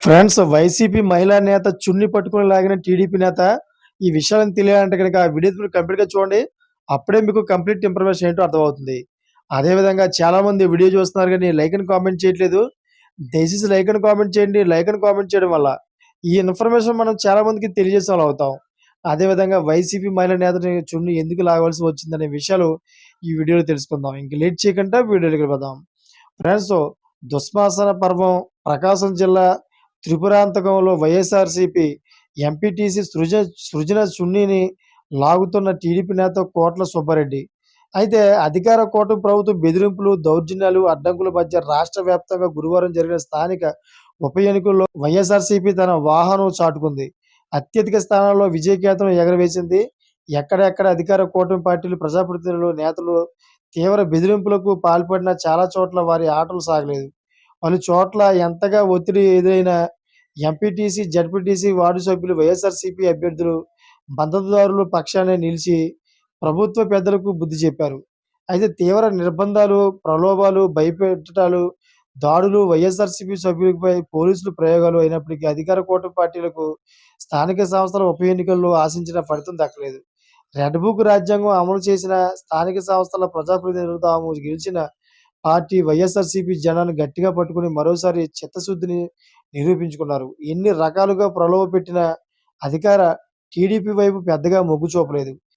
Friends YCP మహిళా నేత చున్ని పట్టుకొని లాగిన టీడీపీ నేత ఈ విషయాలను తెలియాలంటే గనక ఆ వీడియో మీరు కంప్లీట్‌గా చూడండి. అప్పుడే మీకు కంప్లీట్ ఇన్ఫర్మేషన్ ఏంటో అర్థమవుతుంది. అదేవిధంగా చాలామంది వీడియో చూస్తున్నారు గానీ లైక్ అండ్ కామెంట్ చేయట్లేదు. దయచేసి లైక్ అండ్ కామెంట్ చేయండి. లైక్ అండ్ కామెంట్ చేయడం వల్ల ఈ ఇన్ఫర్మేషన్ మనం చాలా మందికి తెలియజేసేవాళ్ళం అవుతాం. అదేవిధంగా వైసీపీ మహిళా నేతని చున్ని ఎందుకు లాగవలసి వచ్చిందనే విషయాలు ఈ వీడియోలో తెలుసుకుందాం. ఇంక లేట్ చేయకుండా వీడియోలోకి వెళ్ళిపోదాం. ఫ్రెండ్స్ దుశ్శాసన పర్వం ప్రకాశం జిల్లా త్రిపురాంతకంలో వైఎస్ఆర్‌సీపీ ఎంపీటీసీ సృజన చున్నీని లాగుతున్న టీడీపీ నేత కోట్ల సుబ్బారెడ్డి. అయితే అధికార కూటమి ప్రభుత్వం బెదిరింపులు, దౌర్జన్యాలు, అడ్డంకుల మధ్య రాష్ట్ర వ్యాప్తంగా గురువారం జరిగిన స్థానిక ఉప ఎన్నికల్లో వైఎస్ఆర్‌సీపీ తన వాహనం చాటుకుంది. అత్యధిక స్థానాల్లో విజయకేతనం ఎగరవేసింది. ఎక్కడెక్కడ అధికార కూటమి పార్టీలు, ప్రజాప్రతినిధులు, నేతలు తీవ్ర బెదిరింపులకు పాల్పడినా చాలా చోట్ల వారి ఆటలు సాగలేదు. పలు చోట్ల ఎంతగా ఒత్తిడి ఎదురైనా ఎంపీటీసీ, జడ్పీటీసీ వార్డు సభ్యులు, వైఎస్ఆర్‌సీపీ అభ్యర్థులు, మద్దతుదారుల పక్షానే నిలిచి ప్రభుత్వ పెద్దలకు బుద్ధి చెప్పారు. అయితే తీవ్ర నిర్బంధాలు, ప్రలోభాలు, భయపెట్టడాలు, దాడులు, వైఎస్ఆర్‌సీపీ సభ్యులపై పోలీసులు ప్రయోగాలు అయినప్పటికీ అధికార కూటమి పార్టీలకు స్థానిక సంస్థల ఉప ఎన్నికల్లో ఆశించిన ఫలితం దక్కలేదు. రెడ్ బుక్ రాజ్యాంగం అమలు చేసిన స్థానిక సంస్థల ప్రజాప్రతినిధులు తాము గెలిచిన పార్టీ వైఎస్ఆర్‌సీపీ జనాన్ని గట్టిగా పట్టుకొని మరోసారి చిత్తశుద్ధిని నిరూపించుకున్నారు. ఎన్ని రకాలుగా ప్రలోభపెట్టినా అధికార టీడీపీ వైపు పెద్దగా మొగ్గు చూపలేదు.